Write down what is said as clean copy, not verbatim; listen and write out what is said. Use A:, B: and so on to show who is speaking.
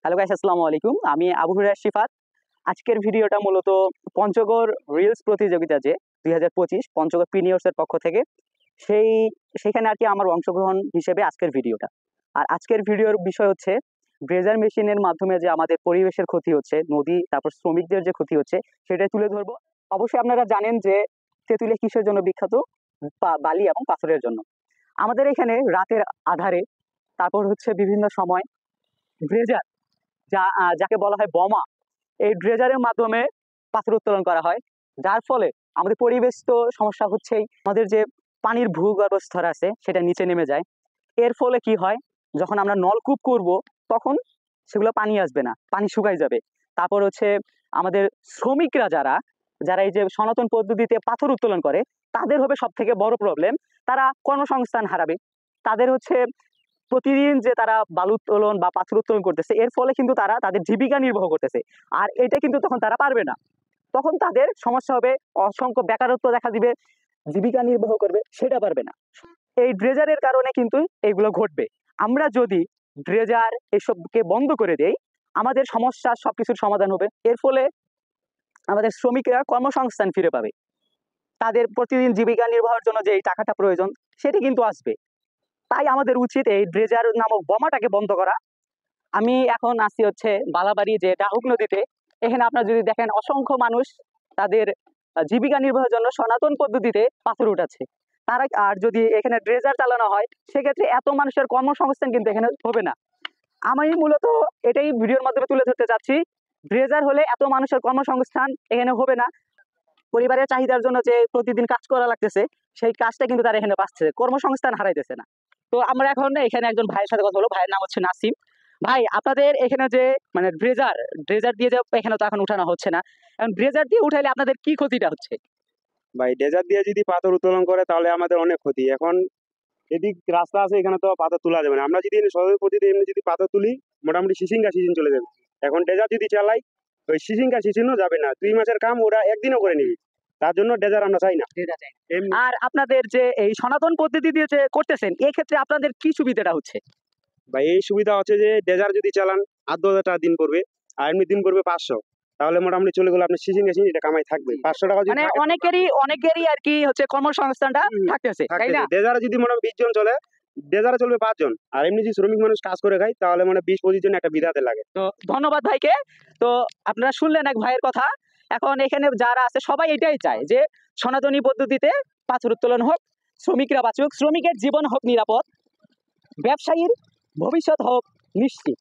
A: Hello guys, আসসালামু আলাইকুম। আমি আবু হুরায়রা শিফাত। আজকের ভিডিওটা মূলত পঞ্চগড় রিলস প্রতিযোগিতা যে 2025 পঞ্চগড় প্রিমিয়ার্সের পক্ষ থেকে সেখানে আর কি আমার অংশগ্রহণ হিসেবে আজকের ভিডিওটা। আর আজকের ভিডিওর বিষয় হচ্ছে ড্রেজার মেশিনের মাধ্যমে যে আমাদের পরিবেশের ক্ষতি হচ্ছে, নদী তারপর শ্রমিকদের যে ক্ষতি হচ্ছে সেটাই তুলে ধরবো। অবশ্যই আপনারা জানেন যে তেঁতুলিয়া কিসের জন্য বিখ্যাত? বালি এবং পাথরের জন্য। আমাদের এখানে রাতের আধারে তারপর হচ্ছে বিভিন্ন সময় ড্রেজার যাকে বলা হয় বোমা, এই ড্রেজারের মাধ্যমে পাথর উত্তোলন করা হয়, যার ফলে আমাদের পরিবেশ তো সমস্যা হচ্ছেই, আমাদের যে পানির ভূগর্ভস্থ আছে সেটা নিচে নেমে যায়। এর ফলে কি হয়, যখন আমরা নলকূপ করব তখন সেগুলো পানি আসবে না, পানি শুকাই যাবে। তারপর হচ্ছে আমাদের শ্রমিকরা যারা যারা এই যে সনাতন পদ্ধতিতে পাথর উত্তোলন করে তাদের হবে সব থেকে বড় প্রবলেম। তারা কর্মসংস্থান হারাবে। তাদের হচ্ছে প্রতিদিন যে তারা বালু উত্তোলন বা পাথর উত্তোলন করতেছে, এর ফলে কিন্তু তারা তাদের জীবিকা নির্বাহ করতেছে। আর এটা কিন্তু তখন তারা পারবে না, তখন তাদের সমস্যা হবে, অসংখ্য বেকারত্ব দেখা দিবে, জীবিকা নির্বাহ করবে সেটা পারবে না। এই ড্রেজারের কারণে কিন্তু এগুলো ঘটবে। আমরা যদি ড্রেজার এসবকে বন্ধ করে দেই, আমাদের সমস্যা সবকিছুর সমাধান হবে। এর ফলে আমাদের শ্রমিকরা কর্মসংস্থান ফিরে পাবে, তাদের প্রতিদিন জীবিকা নির্বাহের জন্য যে এই টাকাটা প্রয়োজন সেটি কিন্তু আসবে। তাই আমাদের উচিত এই ড্রেজার নামক বোমাটাকে বন্ধ করা। আমি এখন আছি হচ্ছে বালাবাড়ি যে ডাহুক নদীতে। এখানে আপনারা যদি দেখেন অসংখ্য মানুষ তাদের জীবিকা নির্বাহের জন্য সনাতন পদ্ধতিতে পাথর উঠাচ্ছে। তারা আর যদি এখানে ড্রেজার চালানো হয় সেক্ষেত্রে এত মানুষের কর্মসংস্থান কিন্তু এখানে হবে না। আমি মূলত এটাই ভিডিওর মাধ্যমে তুলে ধরতে চাচ্ছি। ড্রেজার হলে এত মানুষের কর্মসংস্থান এখানে হবে না। পরিবারের চাহিদার জন্য যে প্রতিদিন কাজ করা লাগতেছে সেই কাজটা কিন্তু তারা এখানে পাচ্ছে, কর্মসংস্থান হারাইতেছে না। তো আমরা এখন এখানে একজন ভাইয়ের সাথে কথা বলবো। ভাইয়ের নাম হচ্ছে নাসিম। ভাই, আপনাদের এখানে যে মানে ড্রেজার দিয়ে যে এখানে তো এখন উঠানো হচ্ছে না, এখন ড্রেজার দিয়ে উঠাইলে আপনাদের কি ক্ষতিটা হচ্ছে?
B: ভাই, ডেজার্ট দিয়ে যদি পাথর উত্তোলন করে তাহলে আমাদের অনেক ক্ষতি। এখন এদিক রাস্তা আছে, এখানে তো পাথর তোলা যাবে না। আমরা যদি সহজ পদ্ধতি এমনি যদি পাথর তুলি, মোটামুটি সিজিন চলে যাবে। এখন ডেজার্ট যদি চালাই, ওই সিজিনও যাবে না। 2 মাসের কাম ওরা একদিনও করে নিবি। তার জন্য ডেজার্ট আমরা চাই না।
A: আর আপনাদের যে এই সনাতন পদ্ধতি দিয়ে যে করতেছেন, এক্ষেত্রে আপনাদের কি সুবিধাটা হচ্ছে?
B: ভাই, এই সুবিধা হচ্ছে যে ডেজার্ট যদি চালান 8-10 টাকা দিন পড়বে, আর এমনি দিন পড়বে 500। তাহলে মোটামুটি চলে গেলে আপনি সিজিন এটা কামাই থাকবে 500 টাকা।
A: মানে অনেকেরই আর কি হচ্ছে কর্মসংস্থানটা থাকতেছে, তাই না?
B: ডেজার্টে যদি মোটামুটি 20 জন চলে, ডেজার্টে চলবে 5 জন। আর এমনি যদি শ্রমিক মানুষ কাজ করে খায় তাহলে মানে 20-25 জন একটা বিধাতে লাগে।
A: তো ধন্যবাদ ভাইকে। তো আপনারা শুনলেন এক ভাইয়ের কথা। এখন এখানে যারা আছে সবাই এটাই চায় যে সনাতনী পদ্ধতিতে পাথর উত্তোলন হোক, শ্রমিকরা বাঁচুক, শ্রমিকের জীবন হোক নিরাপদ, ব্যবসায়ীর ভবিষ্যৎ হোক নিশ্চিত।